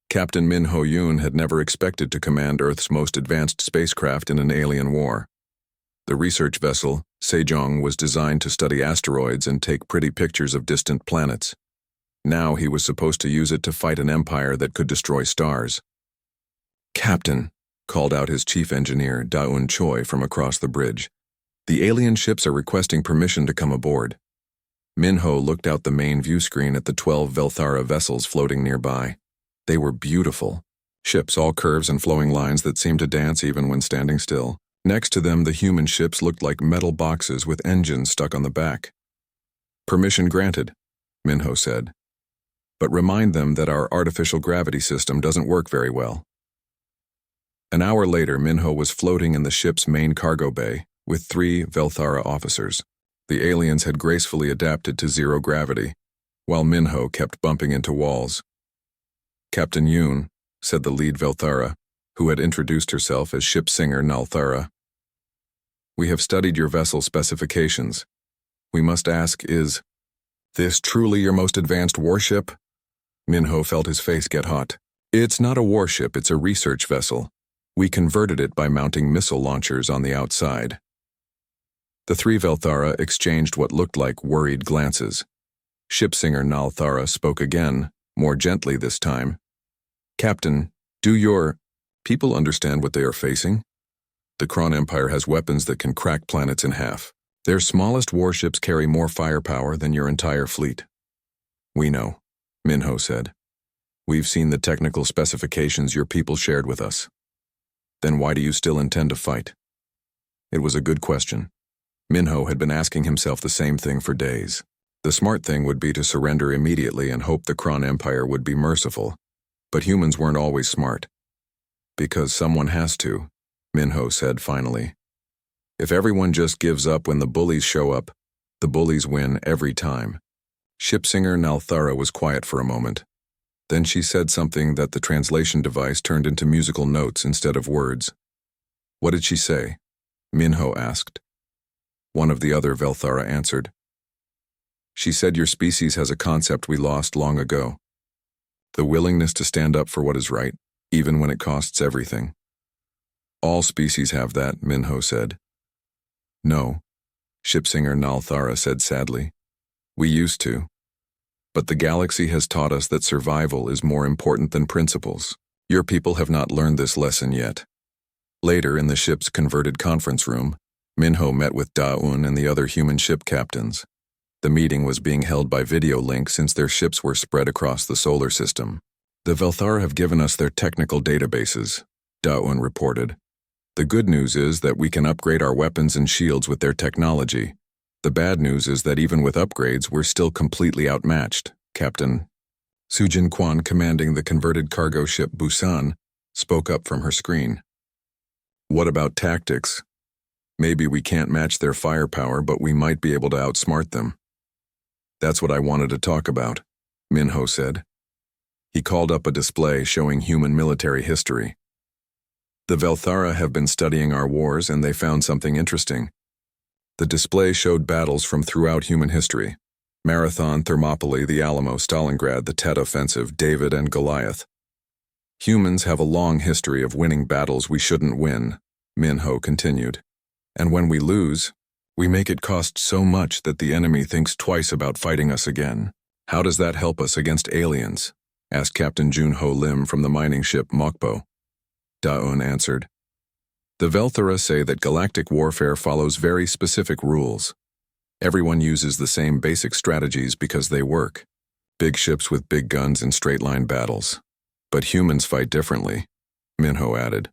Captain Min Ho-yoon had never expected to command Earth's most advanced spacecraft in an alien war. The research vessel, Sejong, was designed to study asteroids and take pretty pictures of distant planets. Now he was supposed to use it to fight an empire that could destroy stars. "Captain," called out his chief engineer, Da-un Choi, from across the bridge. "The alien ships are requesting permission to come aboard." Min-ho looked out the main view screen at the 12 Velthara vessels floating nearby. They were beautiful. Ships, all curves and flowing lines that seemed to dance even when standing still. Next to them, the human ships looked like metal boxes with engines stuck on the back. "Permission granted," Min-ho said. "But remind them that our artificial gravity system doesn't work very well." An hour later, Min-ho was floating in the ship's main cargo bay with 3 Velthara officers. The aliens had gracefully adapted to zero gravity, while Min-ho kept bumping into walls. "Captain Yoon," said the lead Velthara, who had introduced herself as ship singer Nalthara. "We have studied your vessel specifications. We must ask, is this truly your most advanced warship?" Min-ho felt his face get hot. "It's not a warship, it's a research vessel. We converted it by mounting missile launchers on the outside." The 3 Velthara exchanged what looked like worried glances. Ship singer Nalthara spoke again, more gently this time. "Captain, do your people understand what they are facing? The Kron Empire has weapons that can crack planets in half. Their smallest warships carry more firepower than your entire fleet." "We know," Min-ho said. "We've seen the technical specifications your people shared with us." "Then why do you still intend to fight?" It was a good question. Min-ho had been asking himself the same thing for days. The smart thing would be to surrender immediately and hope the Kron Empire would be merciful. But humans weren't always smart. "Because someone has to," Min-ho said finally. "If everyone just gives up when the bullies show up, the bullies win every time." Ship singer Nalthara was quiet for a moment. Then she said something that the translation device turned into musical notes instead of words. "What did she say?" Min-ho asked. One of the other Velthara answered. "She said your species has a concept we lost long ago. The willingness to stand up for what is right, even when it costs everything." "All species have that," Min-ho said. "No," ship singer Nalthara said sadly. "We used to. But the galaxy has taught us that survival is more important than principles. Your people have not learned this lesson yet." Later, in the ship's converted conference room, Min-ho met with Da-un and the other human ship captains. The meeting was being held by video link since their ships were spread across the solar system. "The Velthara have given us their technical databases," Da-un reported. "The good news is that we can upgrade our weapons and shields with their technology. The bad news is that even with upgrades, we're still completely outmatched." Captain Sujin Kwan, commanding the converted cargo ship Busan, spoke up from her screen. "What about tactics? Maybe we can't match their firepower, but we might be able to outsmart them." "That's what I wanted to talk about," Min-ho said. He called up a display showing human military history. "The Velthara have been studying our wars and they found something interesting." The display showed battles from throughout human history. Marathon, Thermopylae, the Alamo, Stalingrad, the Tet Offensive, David and Goliath. "Humans have a long history of winning battles we shouldn't win," Min-ho continued. "And when we lose, we make it cost so much that the enemy thinks twice about fighting us again. How does that help us against aliens?" asked Captain Jun-ho Lim from the mining ship Mokpo. Da-un answered. "The Velthara say that galactic warfare follows very specific rules. Everyone uses the same basic strategies because they work. Big ships with big guns in straight-line battles. But humans fight differently," Min-ho added.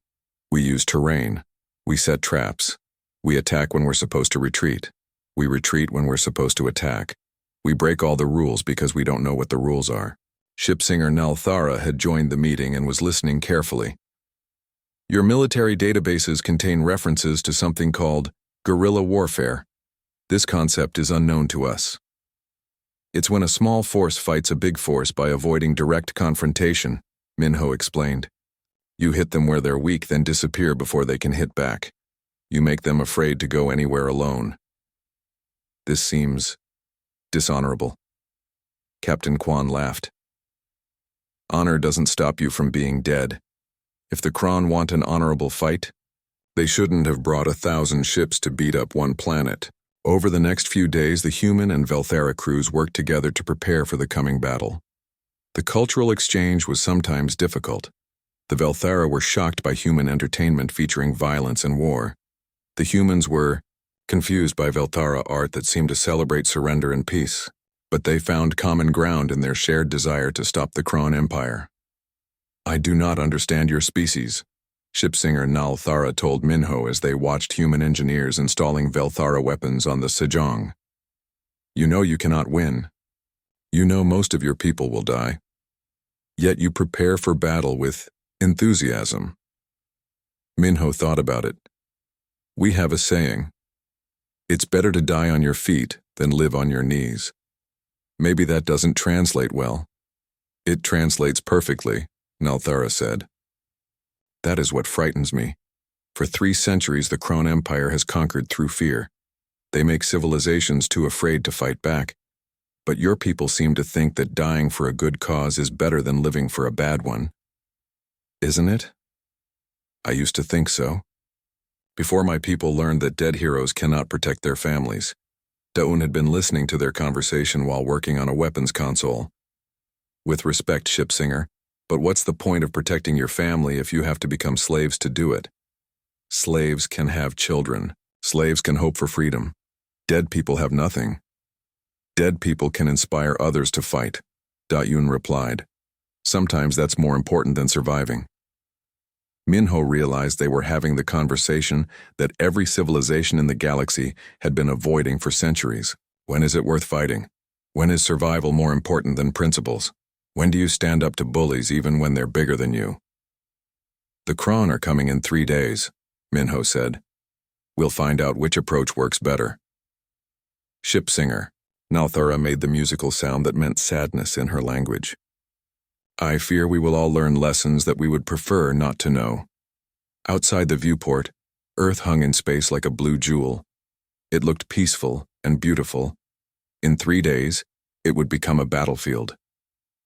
"We use terrain. We set traps. We attack when we're supposed to retreat. We retreat when we're supposed to attack. We break all the rules because we don't know what the rules are." Ship singer Nalthara had joined the meeting and was listening carefully. "Your military databases contain references to something called guerrilla warfare. This concept is unknown to us. It's when a small force fights a big force by avoiding direct confrontation," Min-ho explained. "You hit them where they're weak, then disappear before they can hit back. You make them afraid to go anywhere alone." "This seems dishonorable." Captain Kwan laughed. Honor doesn't stop you from being dead. If the Kron want an honorable fight, they shouldn't have brought 1,000 ships to beat up one planet. Over the next few days, the human and Velthara crews worked together to prepare for the coming battle. The cultural exchange was sometimes difficult. The Velthara were shocked by human entertainment featuring violence and war. The humans were confused by Velthara art that seemed to celebrate surrender and peace, but they found common ground in their shared desire to stop the Kron Empire. "I do not understand your species," shipsinger Nal Thara told Minho as they watched human engineers installing Velthara weapons on the Sejong. "You know you cannot win. You know most of your people will die. Yet you prepare for battle with enthusiasm." Minho thought about it. "We have a saying. It's better to die on your feet than live on your knees. Maybe that doesn't translate well." "It translates perfectly," Nalthara said. "That is what frightens me. For 3 centuries the Kron Empire has conquered through fear. They make civilizations too afraid to fight back. But your people seem to think that dying for a good cause is better than living for a bad one. Isn't it? I used to think so. Before my people learned that dead heroes cannot protect their families." Daun had been listening to their conversation while working on a weapons console. "With respect, shipsinger, but what's the point of protecting your family if you have to become slaves to do it? Slaves can have children. Slaves can hope for freedom. Dead people have nothing. Dead people can inspire others to fight," Dayun replied. "Sometimes that's more important than surviving." Minho realized they were having the conversation that every civilization in the galaxy had been avoiding for centuries. When is it worth fighting? When is survival more important than principles? When do you stand up to bullies even when they're bigger than you? "The Kron are coming in 3 days," Minho said. "We'll find out which approach works better." "Shipsinger," Nalthara made the musical sound that meant sadness in her language. "I fear we will all learn lessons that we would prefer not to know." Outside the viewport, Earth hung in space like a blue jewel. It looked peaceful and beautiful. In 3 days, it would become a battlefield.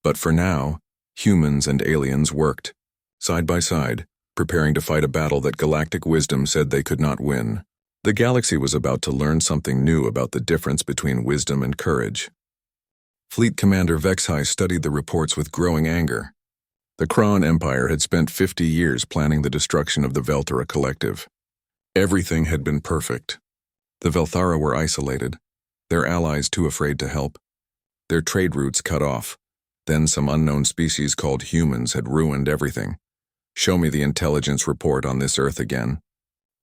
But for now, humans and aliens worked, side by side, preparing to fight a battle that galactic wisdom said they could not win. The galaxy was about to learn something new about the difference between wisdom and courage. Fleet Commander Vexhai studied the reports with growing anger. The Kron Empire had spent 50 years planning the destruction of the Velthara Collective. Everything had been perfect. The Velthara were isolated, their allies too afraid to help, their trade routes cut off. Then some unknown species called humans had ruined everything. "Show me the intelligence report on this Earth again,"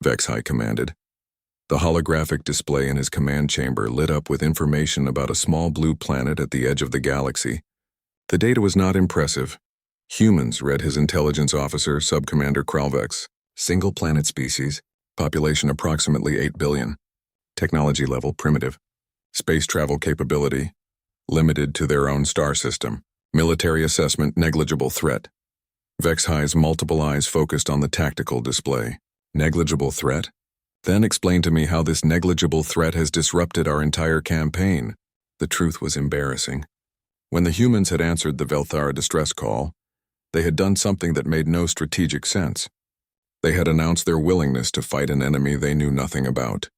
Vexhai commanded. The holographic display in his command chamber lit up with information about a small blue planet at the edge of the galaxy. The data was not impressive. "Humans," read his intelligence officer, Subcommander Kralvex. "Single planet species. Population approximately 8 billion. Technology level primitive. Space travel capability limited to their own star system. Military assessment negligible threat." Vexhai's multiple eyes focused on the tactical display. "Negligible threat? Then explain to me how this negligible threat has disrupted our entire campaign." The truth was embarrassing. When the humans had answered the Velthara distress call, they had done something that made no strategic sense. They had announced their willingness to fight an enemy they knew nothing about.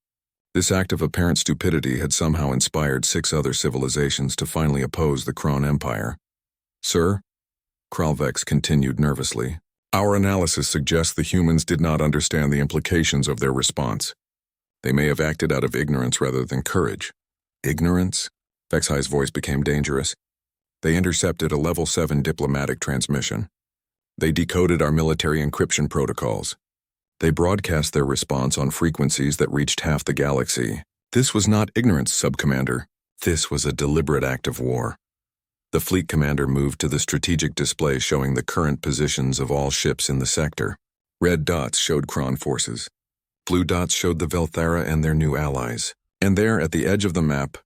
This act of apparent stupidity had somehow inspired 6 other civilizations to finally oppose the Kron Empire. "Sir," Kralvex continued nervously, "our analysis suggests the humans did not understand the implications of their response. They may have acted out of ignorance rather than courage." "Ignorance?" Vexhai's voice became dangerous. "They intercepted a level 7 diplomatic transmission. They decoded our military encryption protocols. They broadcast their response on frequencies that reached half the galaxy. This was not ignorance, Subcommander. This was a deliberate act of war." The fleet commander moved to the strategic display showing the current positions of all ships in the sector. Red dots showed Kron forces. Blue dots showed the Velthara and their new allies. And there, at the edge of the map,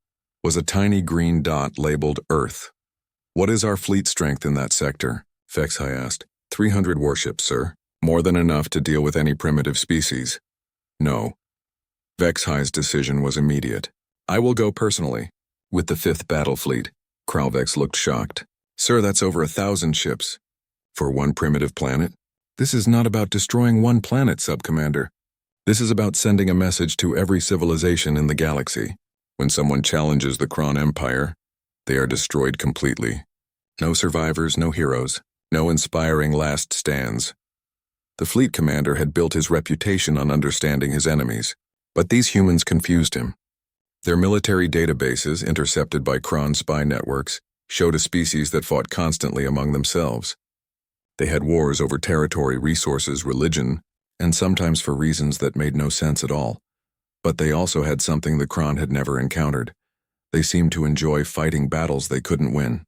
was a tiny green dot labeled Earth. "What is our fleet strength in that sector?" Vexhai asked. 300 warships, sir. More than enough to deal with any primitive species." "No." Vexhai's decision was immediate. "I will go personally." "With the 5th Battle Fleet." Kralvex looked shocked. Sir, that's over 1,000 ships. For one primitive planet? This is not about destroying one planet, Sub-Commander. This is about sending a message to every civilization in the galaxy. When someone challenges the Kron Empire, they are destroyed completely. No survivors, no heroes, no inspiring last stands. The fleet commander had built his reputation on understanding his enemies, but these humans confused him. Their military databases, intercepted by Kron spy networks, showed a species that fought constantly among themselves. They had wars over territory, resources, religion, and sometimes for reasons that made no sense at all. But they also had something the Kron had never encountered. They seemed to enjoy fighting battles they couldn't win.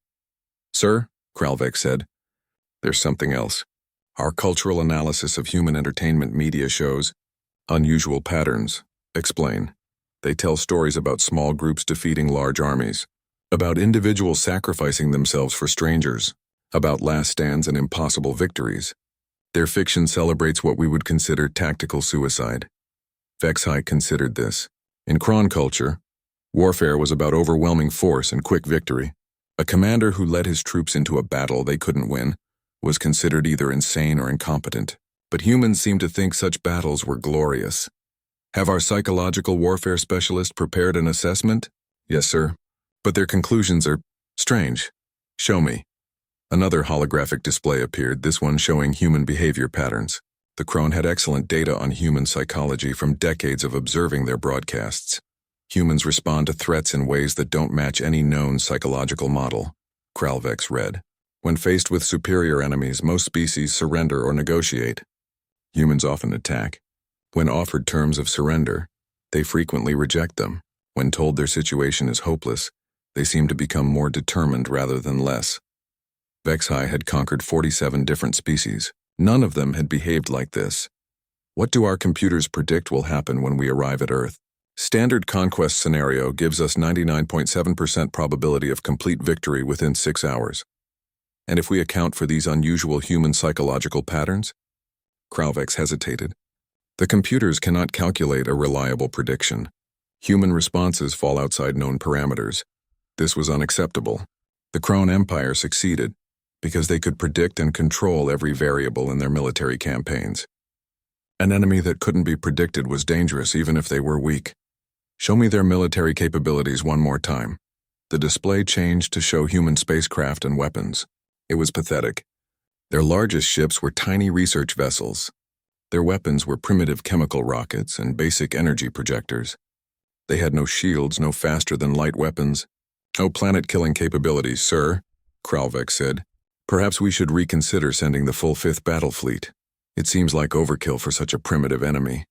Sir, Kralvek said, there's something else. Our cultural analysis of human entertainment media shows unusual patterns. Explain. They tell stories about small groups defeating large armies, about individuals sacrificing themselves for strangers, about last stands and impossible victories. Their fiction celebrates what we would consider tactical suicide. Vexhai considered this. In Kron culture, warfare was about overwhelming force and quick victory. A commander who led his troops into a battle they couldn't win was considered either insane or incompetent. But humans seem to think such battles were glorious. Have our psychological warfare specialist prepared an assessment? Yes, sir. But their conclusions are strange. Show me. Another holographic display appeared, this one showing human behavior patterns. The Kron had excellent data on human psychology from decades of observing their broadcasts. Humans respond to threats in ways that don't match any known psychological model. Kralvex read. When faced with superior enemies, most species surrender or negotiate. Humans often attack. When offered terms of surrender, they frequently reject them. When told their situation is hopeless, they seem to become more determined rather than less. Vexhai had conquered 47 different species. None of them had behaved like this. What do our computers predict will happen when we arrive at Earth? Standard conquest scenario gives us 99.7% probability of complete victory within 6 hours. And if we account for these unusual human psychological patterns? Kralvex hesitated. The computers cannot calculate a reliable prediction. Human responses fall outside known parameters. This was unacceptable. The Kron Empire succeeded because they could predict and control every variable in their military campaigns. An enemy that couldn't be predicted was dangerous even if they were weak. Show me their military capabilities one more time. The display changed to show human spacecraft and weapons. It was pathetic. Their largest ships were tiny research vessels. Their weapons were primitive chemical rockets and basic energy projectors. They had no shields, no faster-than-light weapons. No planet-killing capabilities, sir, Kralvek said. Perhaps we should reconsider sending the full 5th Battle Fleet. It seems like overkill for such a primitive enemy.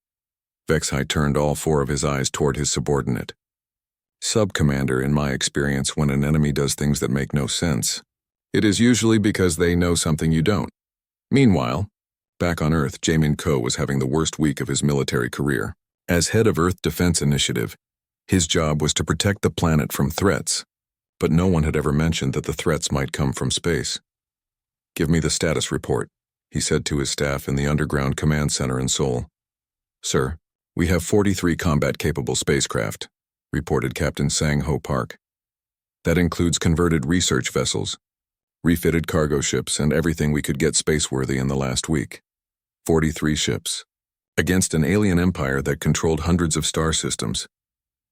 Vexhai turned all 4 of his eyes toward his subordinate. Sub-Commander, in my experience, when an enemy does things that make no sense, it is usually because they know something you don't. Meanwhile, back on Earth, Jamin Ko was having the worst week of his military career. As head of Earth Defense Initiative, his job was to protect the planet from threats, but no one had ever mentioned that the threats might come from space. Give me the status report, he said to his staff in the underground command center in Seoul. Sir, we have 43 combat-capable spacecraft, reported Captain Sang-Ho Park. That includes converted research vessels, refitted cargo ships, and everything we could get space-worthy in the last week. 43 ships. Against an alien empire that controlled hundreds of star systems.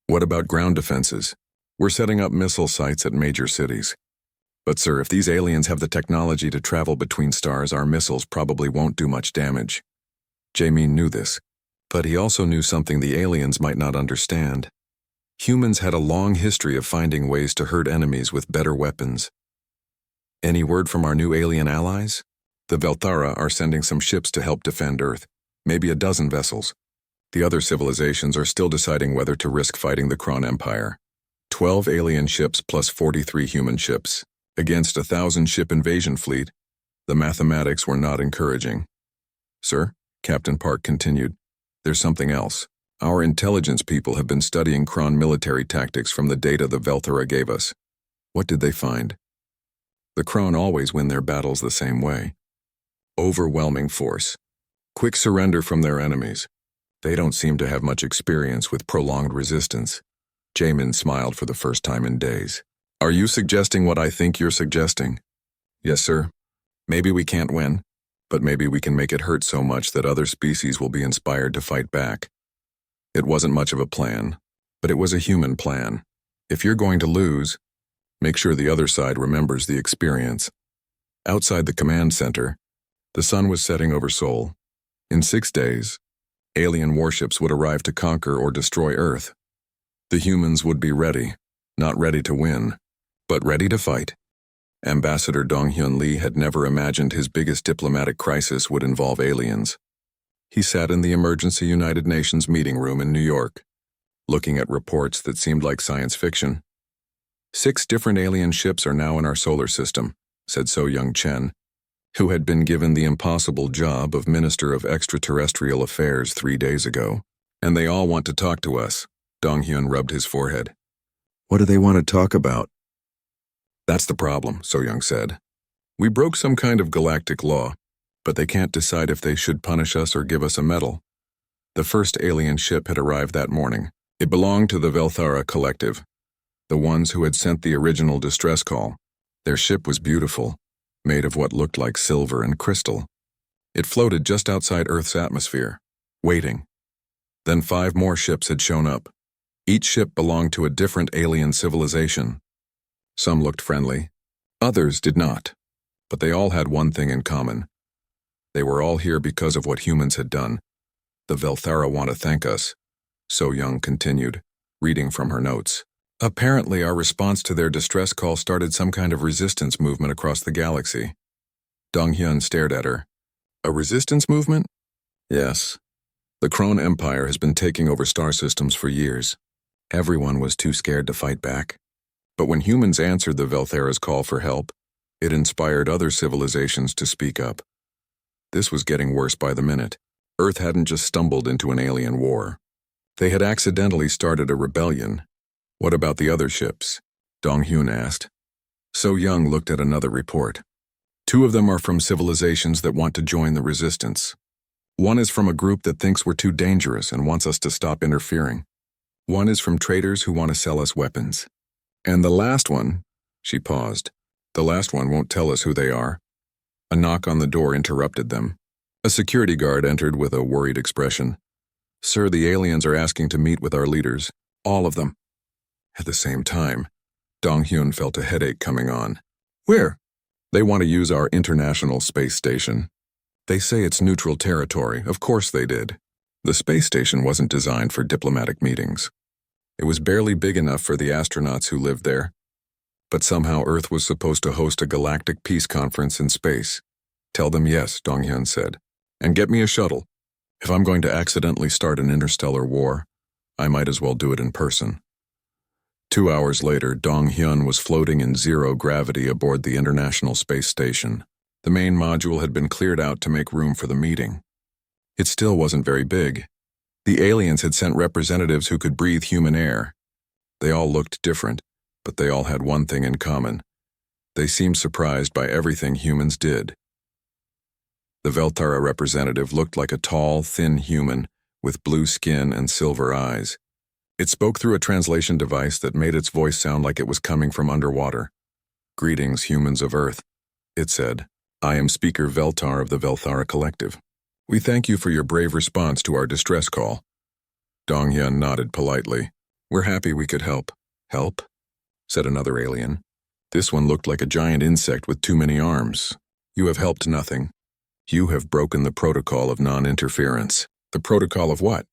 What about ground defenses? We're setting up missile sites at major cities. But sir, if these aliens have the technology to travel between stars, our missiles probably won't do much damage. Jamin knew this, but he also knew something the aliens might not understand. Humans had a long history of finding ways to hurt enemies with better weapons. Any word from our new alien allies? The Velthara are sending some ships to help defend Earth, maybe a dozen vessels. The other civilizations are still deciding whether to risk fighting the Kron Empire. 12 alien ships plus 43 human ships. Against a 1,000-ship invasion fleet, the mathematics were not encouraging. Sir, Captain Park continued, there's something else. Our intelligence people have been studying Kron military tactics from the data the Velthara gave us. What did they find? The Kron always win their battles the same way. Overwhelming force. Quick surrender from their enemies. They don't seem to have much experience with prolonged resistance. Jamin smiled for the first time in days. Are you suggesting what I think you're suggesting? Yes, sir. Maybe we can't win, but maybe we can make it hurt so much that other species will be inspired to fight back. It wasn't much of a plan, but it was a human plan. If you're going to lose, make sure the other side remembers the experience. Outside the command center, the sun was setting over Sol. In 6 days, alien warships would arrive to conquer or destroy Earth. The humans would be ready, not ready to win, but ready to fight. Ambassador Dong-Hyun Lee had never imagined his biggest diplomatic crisis would involve aliens. He sat in the emergency United Nations meeting room in New York, looking at reports that seemed like science fiction. 6 different alien ships are now in our solar system, said So Young Chen, who had been given the impossible job of Minister of Extraterrestrial Affairs 3 days ago. And they all want to talk to us. Dong-Hyun rubbed his forehead. What do they want to talk about? That's the problem, So Young said. We broke some kind of galactic law, but they can't decide if they should punish us or give us a medal. The first alien ship had arrived that morning. It belonged to the Velthara Collective, the ones who had sent the original distress call. Their ship was beautiful, made of what looked like silver and crystal. It floated just outside Earth's atmosphere, waiting. Then 5 more ships had shown up. Each ship belonged to a different alien civilization. Some looked friendly, others did not, but they all had one thing in common. They were all here because of what humans had done. The Velthara want to thank us, So Young continued, reading from her notes. Apparently our response to their distress call started some kind of resistance movement across the galaxy. Dong-Hyun stared at her. A resistance movement? Yes. The Krone Empire has been taking over star systems for years. Everyone was too scared to fight back. But when humans answered the Velthara's call for help, it inspired other civilizations to speak up. This was getting worse by the minute. Earth hadn't just stumbled into an alien war. They had accidentally started a rebellion. What about the other ships? Dong-Hyun asked. So Young looked at another report. 2 of them are from civilizations that want to join the resistance. One is from a group that thinks we're too dangerous and wants us to stop interfering. One is from traders who want to sell us weapons. And the last one, she paused. The last one won't tell us who they are. A knock on the door interrupted them. A security guard entered with a worried expression. Sir, the aliens are asking to meet with our leaders. All of them. At the same time, Dong-Hyun felt a headache coming on. Where? They want to use our International Space Station. They say it's neutral territory. Of course they did. The space station wasn't designed for diplomatic meetings. It was barely big enough for the astronauts who lived there. But somehow Earth was supposed to host a galactic peace conference in space. Tell them yes, Dong-Hyun said. And get me a shuttle. If I'm going to accidentally start an interstellar war, I might as well do it in person. 2 hours later, Dong-Hyun was floating in zero gravity aboard the International Space Station. The main module had been cleared out to make room for the meeting. It still wasn't very big. The aliens had sent representatives who could breathe human air. They all looked different, but they all had one thing in common. They seemed surprised by everything humans did. The Velthara representative looked like a tall, thin human with blue skin and silver eyes. It spoke through a translation device that made its voice sound like it was coming from underwater. Greetings, humans of Earth, it said. I am Speaker Veltar of the Velthara Collective. We thank you for your brave response to our distress call. Dong-Hyun nodded politely. We're happy we could help. Help? Said another alien. This one looked like a giant insect with too many arms. You have helped nothing. You have broken the protocol of non-interference. The protocol of what?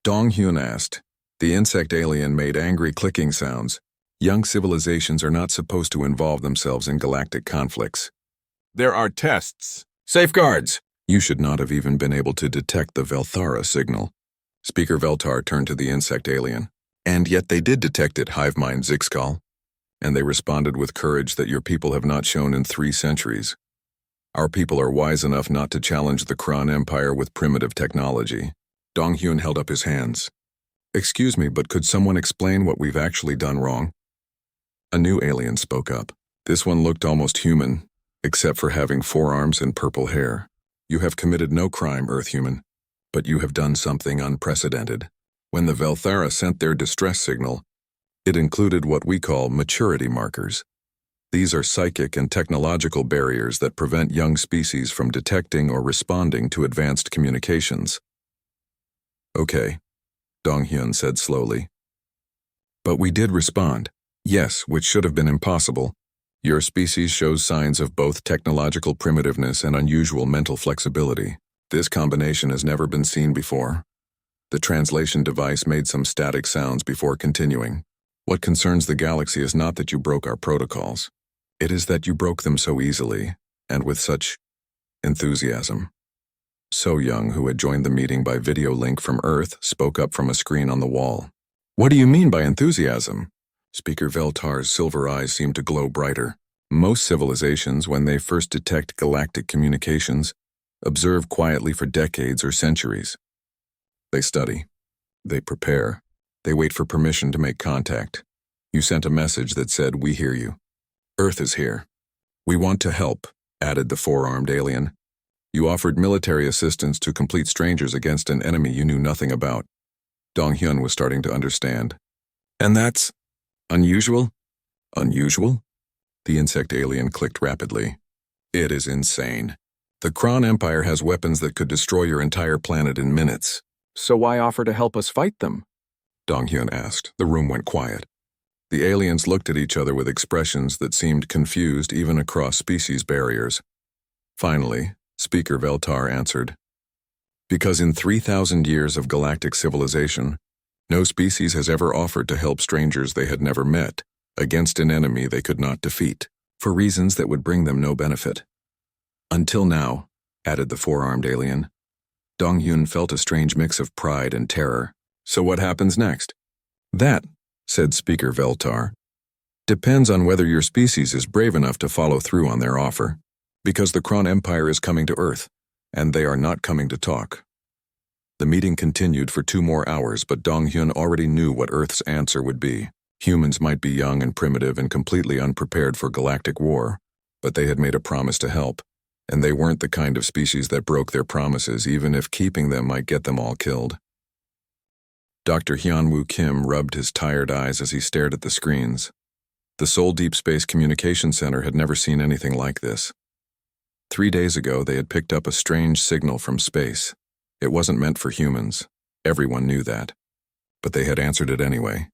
Dong-Hyun asked. The insect alien made angry clicking sounds. Young civilizations are not supposed to involve themselves in galactic conflicts. There are tests. Safeguards! You should not have even been able to detect the Velthara signal. Speaker Veltar turned to the insect alien. And yet they did detect it, Hive Mind Zixkal. And they responded with courage that your people have not shown in 3 centuries. Our people are wise enough not to challenge the Krone Empire with primitive technology. Dong-Hyun held up his hands. Excuse me, but could someone explain what we've actually done wrong? A new alien spoke up. This one looked almost human, except for having 4 arms and purple hair. You have committed no crime, Earth human, but you have done something unprecedented. When the Velthara sent their distress signal, it included what we call maturity markers. These are psychic and technological barriers that prevent young species from detecting or responding to advanced communications. Okay, Dong-hyun said slowly. But we did respond. Yes, which should have been impossible. Your species shows signs of both technological primitiveness and unusual mental flexibility. This combination has never been seen before. The translation device made some static sounds before continuing. What concerns the galaxy is not that you broke our protocols. It is that you broke them so easily, and with such enthusiasm. So Young, who had joined the meeting by video link from Earth, spoke up from a screen on the wall. What do you mean by enthusiasm? Speaker Veltar's silver eyes seemed to glow brighter. Most civilizations, when they first detect galactic communications, observe quietly for decades or centuries. They study. They prepare. They wait for permission to make contact. You sent a message that said, "We hear you. Earth is here. We want to help," added the four-armed alien. You offered military assistance to complete strangers against an enemy you knew nothing about. Dong-hyun was starting to understand. And that's unusual? Unusual? The insect alien clicked rapidly. It is insane. The Kron Empire has weapons that could destroy your entire planet in minutes. So why offer to help us fight them? Dong-hyun asked. The room went quiet. The aliens looked at each other with expressions that seemed confused even across species barriers. Finally, Speaker Veltar answered. Because in 3,000 years of galactic civilization, no species has ever offered to help strangers they had never met against an enemy they could not defeat, for reasons that would bring them no benefit. Until now, added the four-armed alien. Dong-hyun felt a strange mix of pride and terror. So what happens next? That, said Speaker Veltar, depends on whether your species is brave enough to follow through on their offer. Because the Kron Empire is coming to Earth, and they are not coming to talk. The meeting continued for 2 more hours, but Dong-hyun already knew what Earth's answer would be. Humans might be young and primitive and completely unprepared for galactic war, but they had made a promise to help, and they weren't the kind of species that broke their promises, even if keeping them might get them all killed. Dr. Hyunwoo Kim rubbed his tired eyes as he stared at the screens. The Seoul Deep Space Communication Center had never seen anything like this. 3 days ago, they had picked up a strange signal from space. It wasn't meant for humans. Everyone knew that. But they had answered it anyway.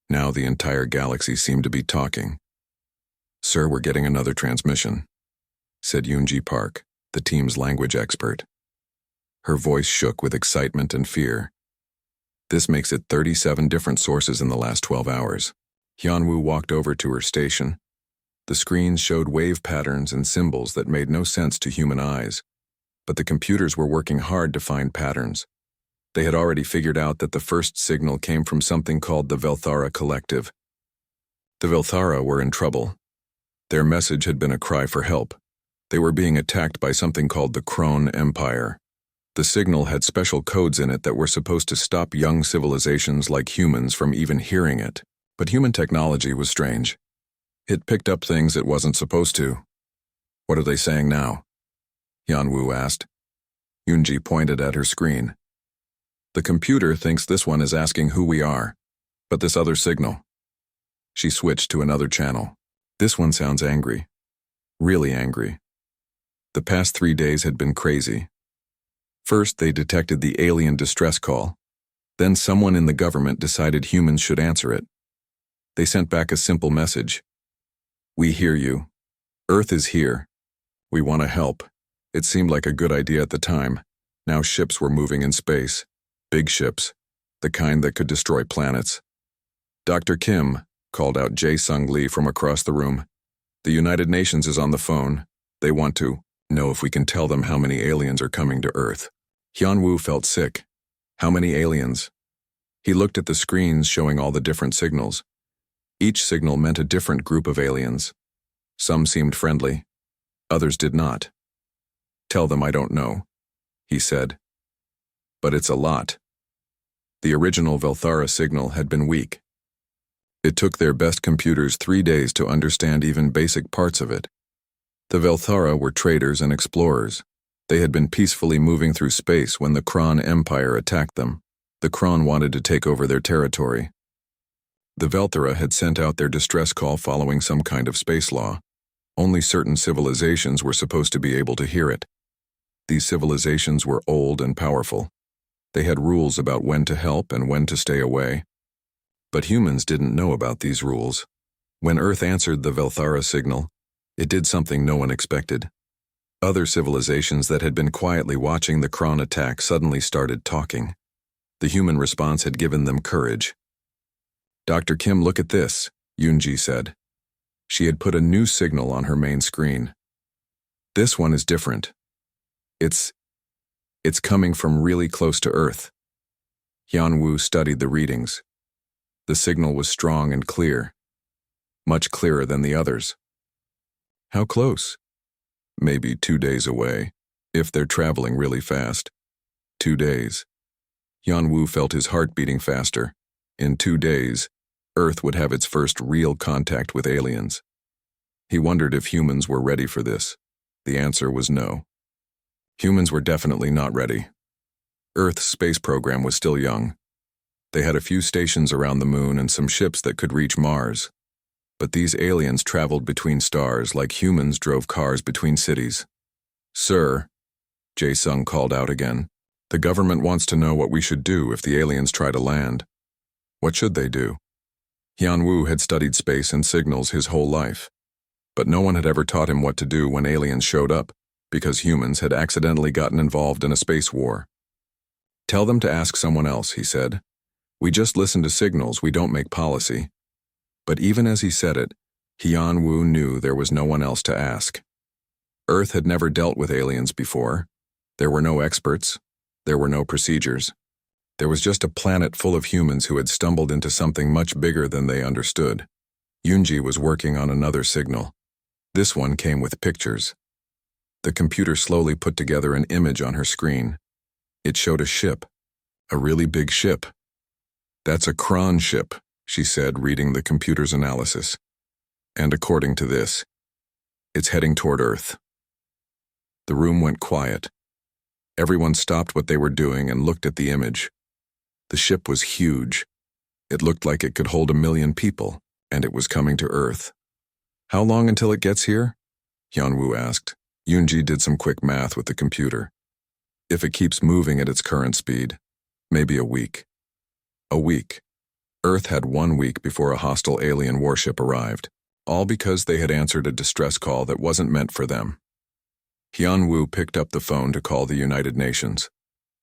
Now the entire galaxy seemed to be talking. "Sir, we're getting another transmission," said Yoonji Park, the team's language expert. Her voice shook with excitement and fear. This makes it 37 different sources in the last 12 hours. Hyunwoo walked over to her station. The screens showed wave patterns and symbols that made no sense to human eyes, but the computers were working hard to find patterns. They had already figured out that the first signal came from something called the Velthara Collective. The Velthara were in trouble. Their message had been a cry for help. They were being attacked by something called the Kron Empire. The signal had special codes in it that were supposed to stop young civilizations like humans from even hearing it. But human technology was strange. It picked up things it wasn't supposed to. "What are they saying now?" Hyunwoo asked. Yoonji pointed at her screen. "The computer thinks this one is asking who we are, but this other signal." She switched to another channel. "This one sounds angry. Really angry." The past 3 days had been crazy. First, they detected the alien distress call. Then someone in the government decided humans should answer it. They sent back a simple message. "We hear you. Earth is here. We want to help." It seemed like a good idea at the time. Now ships were moving in space. Big ships. The kind that could destroy planets. "Dr. Kim," called out Jae-sung Lee from across the room. "The United Nations is on the phone. They want to know if we can tell them how many aliens are coming to Earth." Hyunwoo felt sick. How many aliens? He looked at the screens showing all the different signals. Each signal meant a different group of aliens. Some seemed friendly. Others did not. "Tell them I don't know," he said. "But it's a lot." The original Velthara signal had been weak. It took their best computers 3 days to understand even basic parts of it. The Velthara were traders and explorers. They had been peacefully moving through space when the Kron Empire attacked them. The Kron wanted to take over their territory. The Velthara had sent out their distress call following some kind of space law. Only certain civilizations were supposed to be able to hear it. These civilizations were old and powerful. They had rules about when to help and when to stay away. But humans didn't know about these rules. When Earth answered the Velthara signal, it did something no one expected. Other civilizations that had been quietly watching the Kron attack suddenly started talking. The human response had given them courage. "Dr. Kim, look at this," Yunji said. She had put a new signal on her main screen. "This one is different. It's coming from really close to Earth." Hyunwoo studied the readings. The signal was strong and clear, much clearer than the others. "How close?" "Maybe 2 days away, if they're traveling really fast." 2 days. Hyunwoo felt his heart beating faster. In 2 days, Earth would have its first real contact with aliens. He wondered if humans were ready for this. The answer was no. Humans were definitely not ready. Earth's space program was still young. They had a few stations around the moon and some ships that could reach Mars. But these aliens traveled between stars like humans drove cars between cities. "Sir," Jae-sung called out again, "the government wants to know what we should do if the aliens try to land." What should they do? Hyunwoo had studied space and signals his whole life. But no one had ever taught him what to do when aliens showed up, because humans had accidentally gotten involved in a space war. "Tell them to ask someone else," he said. "We just listen to signals, we don't make policy." But even as he said it, Hyunwoo knew there was no one else to ask. Earth had never dealt with aliens before. There were no experts. There were no procedures. There was just a planet full of humans who had stumbled into something much bigger than they understood. Yunji was working on another signal. This one came with pictures. The computer slowly put together an image on her screen. It showed a ship. A really big ship. "That's a Kron ship," she said, reading the computer's analysis. "And according to this, it's heading toward Earth." The room went quiet. Everyone stopped what they were doing and looked at the image. The ship was huge. It looked like it could hold 1 million people, and it was coming to Earth. "How long until it gets here?" Hyunwoo asked. Yunji did some quick math with the computer. "If it keeps moving at its current speed, maybe a week." A week. Earth had 1 week before a hostile alien warship arrived, all because they had answered a distress call that wasn't meant for them. Hyunwoo picked up the phone to call the United Nations.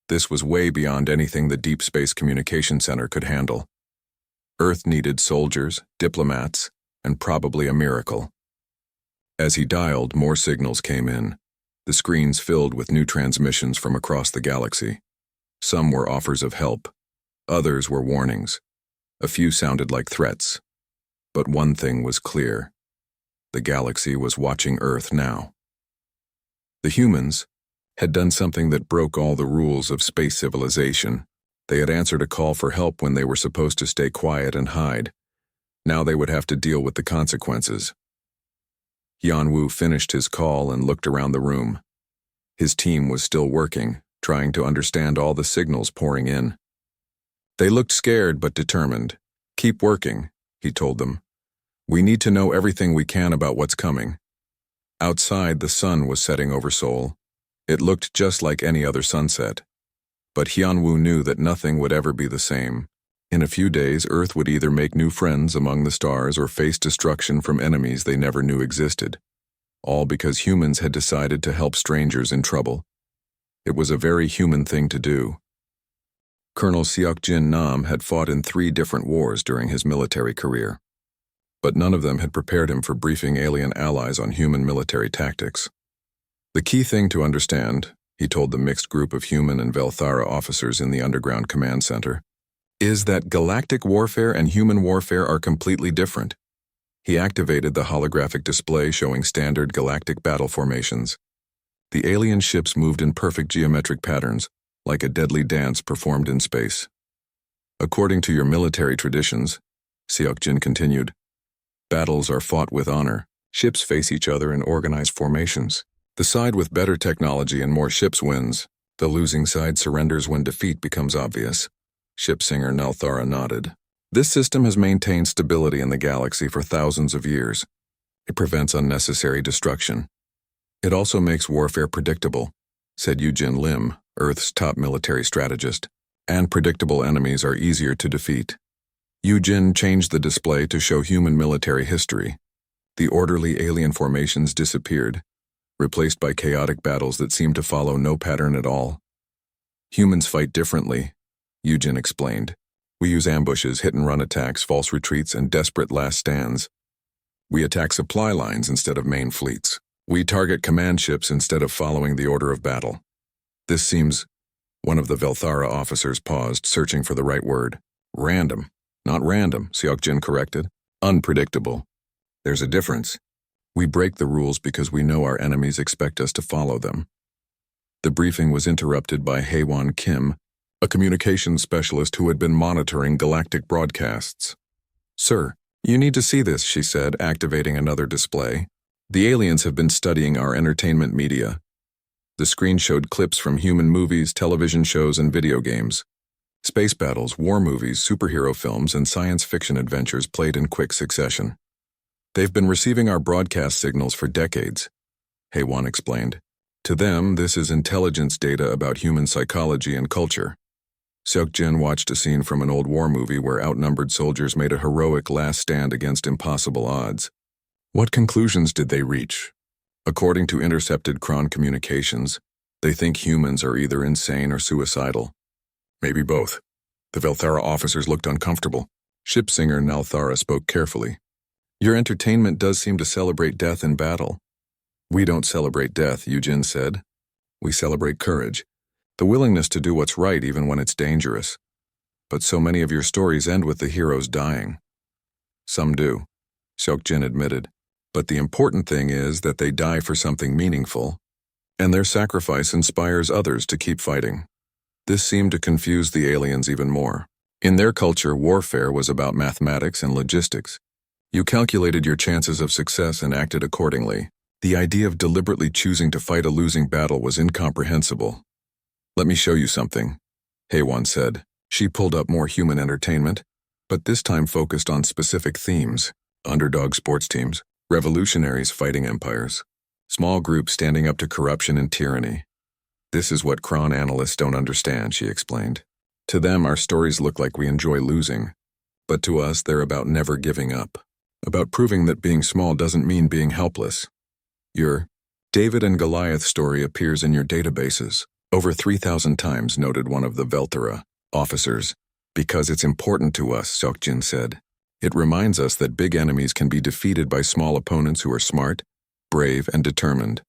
This was way beyond anything the Deep Space Communication Center could handle. Earth needed soldiers, diplomats, and probably a miracle. As he dialed, more signals came in. The screens filled with new transmissions from across the galaxy. Some were offers of help. Others were warnings. A few sounded like threats. But one thing was clear. The galaxy was watching Earth now. The humans had done something that broke all the rules of space civilization. They had answered a call for help when they were supposed to stay quiet and hide. Now they would have to deal with the consequences. Hyunwoo finished his call and looked around the room. His team was still working, trying to understand all the signals pouring in. They looked scared but determined. "Keep working," he told them. "We need to know everything we can about what's coming." Outside, the sun was setting over Seoul. It looked just like any other sunset. But Hyunwoo knew that nothing would ever be the same. In a few days, Earth would either make new friends among the stars or face destruction from enemies they never knew existed. All because humans had decided to help strangers in trouble. It was a very human thing to do. Colonel Seok-jin Nam had fought in 3 different wars during his military career. But none of them had prepared him for briefing alien allies on human military tactics. "The key thing to understand," he told the mixed group of human and Velthara officers in the underground command center, "is that galactic warfare and human warfare are completely different." He activated the holographic display showing standard galactic battle formations. The alien ships moved in perfect geometric patterns, like a deadly dance performed in space. "According to your military traditions," Seok-jin continued, "battles are fought with honor. Ships face each other in organized formations. The side with better technology and more ships wins. The losing side surrenders when defeat becomes obvious." Ship singer Nalthara nodded. This system has maintained stability in the galaxy for thousands of years. It prevents unnecessary destruction. It also makes warfare predictable, said Eugene Lim, Earth's top military strategist. And predictable enemies are easier to defeat. Eugene changed the display to show human military history. The orderly alien formations disappeared, replaced by chaotic battles that seemed to follow no pattern at all. Humans fight differently, Eugene explained. We use ambushes, hit-and-run attacks, false retreats, and desperate last stands. We attack supply lines instead of main fleets. We target command ships instead of following the order of battle. This seems... One of the Velthara officers paused, searching for the right word. Random. Not random, Seokjin corrected. Unpredictable. There's a difference. We break the rules because we know our enemies expect us to follow them. The briefing was interrupted by Haewon Kim, a communications specialist who had been monitoring galactic broadcasts. Sir, you need to see this, she said, activating another display. The aliens have been studying our entertainment media. The screen showed clips from human movies, television shows, and video games. Space battles, war movies, superhero films, and science fiction adventures played in quick succession. They've been receiving our broadcast signals for decades, Haewon explained. To them, this is intelligence data about human psychology and culture. Seokjin watched a scene from an old war movie where outnumbered soldiers made a heroic last stand against impossible odds. What conclusions did they reach? According to intercepted Kron communications, they think humans are either insane or suicidal. Maybe both. The Velthara officers looked uncomfortable. Ship singer Nalthara spoke carefully. Your entertainment does seem to celebrate death in battle. We don't celebrate death, Eugene said. We celebrate courage, the willingness to do what's right even when it's dangerous. But so many of your stories end with the heroes dying. Some do, Seokjin admitted. But the important thing is that they die for something meaningful, and their sacrifice inspires others to keep fighting. This seemed to confuse the aliens even more. In their culture, warfare was about mathematics and logistics. You calculated your chances of success and acted accordingly. The idea of deliberately choosing to fight a losing battle was incomprehensible. Let me show you something, Haewon said. She pulled up more human entertainment, but this time focused on specific themes: underdog sports teams, revolutionaries fighting empires, small groups standing up to corruption and tyranny. This is what Kron analysts don't understand, she explained. To them, our stories look like we enjoy losing, but to us, they're about never giving up, about proving that being small doesn't mean being helpless. Your David and Goliath story appears in your databases over 3,000 times, noted one of the Velthara officers. Because it's important to us, Seokjin said. It reminds us that big enemies can be defeated by small opponents who are smart, brave, and determined.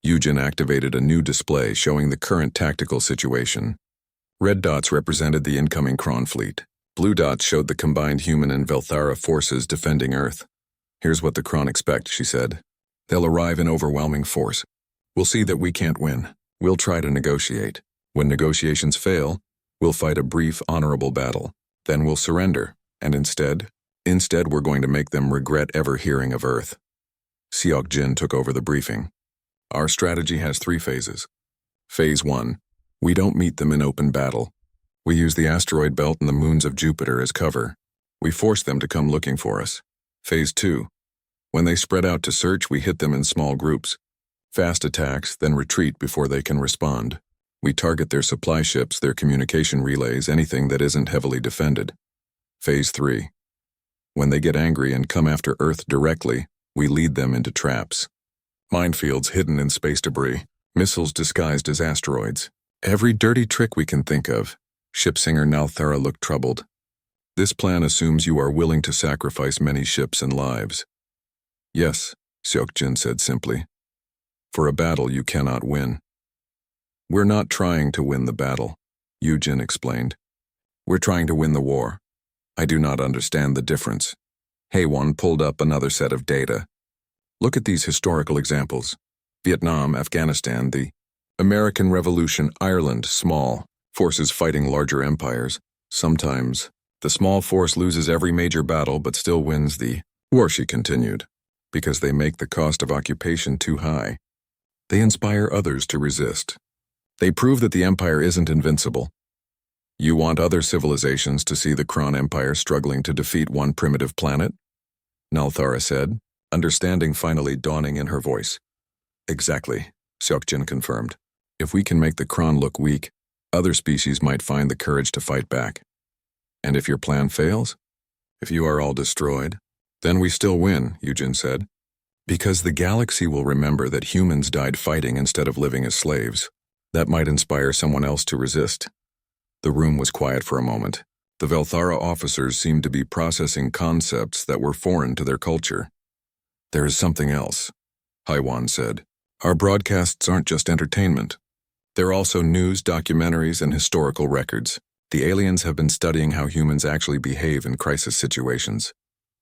Eugene activated a new display showing the current tactical situation. Red dots represented the incoming Kron fleet. Blue dots showed the combined human and Velthara forces defending Earth. Here's what the Kron expect, she said. They'll arrive in overwhelming force. We'll see that we can't win. We'll try to negotiate. When negotiations fail, we'll fight a brief, honorable battle. Then we'll surrender. And instead we're going to make them regret ever hearing of Earth. Seokjin took over the briefing. Our strategy has 3 phases. Phase 1. We don't meet them in open battle. We use the asteroid belt and the moons of Jupiter as cover. We force them to come looking for us. Phase 2. When they spread out to search, we hit them in small groups. Fast attacks, then retreat before they can respond. We target their supply ships, their communication relays, anything that isn't heavily defended. Phase 3. When they get angry and come after Earth directly, we lead them into traps. Minefields hidden in space debris, missiles disguised as asteroids. Every dirty trick we can think of. Ship singer Nalthara looked troubled. This plan assumes you are willing to sacrifice many ships and lives. Yes, Seokjin said simply. For a battle you cannot win. We're not trying to win the battle, Eugene explained. We're trying to win the war. I do not understand the difference. Haewon pulled up another set of data. Look at these historical examples. Vietnam, Afghanistan, the American Revolution, Ireland, small forces fighting larger empires. Sometimes, the small force loses every major battle but still wins the war, she continued, because they make the cost of occupation too high. They inspire others to resist. They prove that the empire isn't invincible. You want other civilizations to see the Kron Empire struggling to defeat one primitive planet? Nalthara said, understanding finally dawning in her voice. Exactly, Seokjin confirmed. If we can make the Kron look weak, other species might find the courage to fight back. And if your plan fails? If you are all destroyed? Then we still win, Yujin said. Because the galaxy will remember that humans died fighting instead of living as slaves. That might inspire someone else to resist. The room was quiet for a moment. The Velthara officers seemed to be processing concepts that were foreign to their culture. There is something else, Haiwan said. Our broadcasts aren't just entertainment. They're also news, documentaries, and historical records. The aliens have been studying how humans actually behave in crisis situations.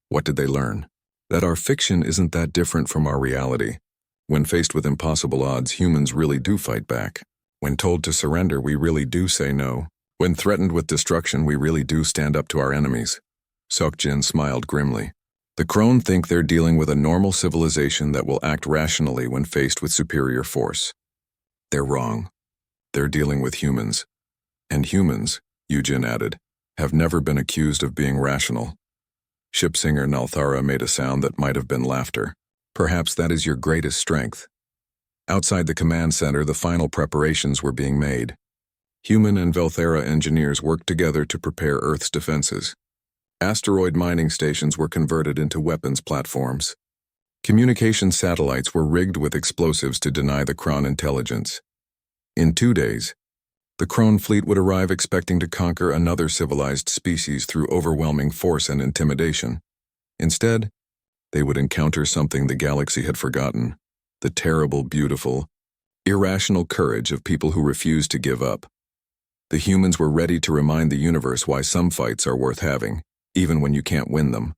What did they learn? That our fiction isn't that different from our reality. When faced with impossible odds, humans really do fight back. When told to surrender, we really do say no. When threatened with destruction, we really do stand up to our enemies. Seokjin smiled grimly. The Krone think they're dealing with a normal civilization that will act rationally when faced with superior force. They're wrong. They're dealing with humans. And humans, Yujin added, have never been accused of being rational. Ship singer Nalthara made a sound that might have been laughter. Perhaps that is your greatest strength. Outside the command center, the final preparations were being made. Human and Velthara engineers worked together to prepare Earth's defenses. Asteroid mining stations were converted into weapons platforms. Communication satellites were rigged with explosives to deny the Kron intelligence. In 2 days, the Kron fleet would arrive expecting to conquer another civilized species through overwhelming force and intimidation. Instead, they would encounter something the galaxy had forgotten: the terrible, beautiful, irrational courage of people who refuse to give up. The humans were ready to remind the universe why some fights are worth having, even when you can't win them.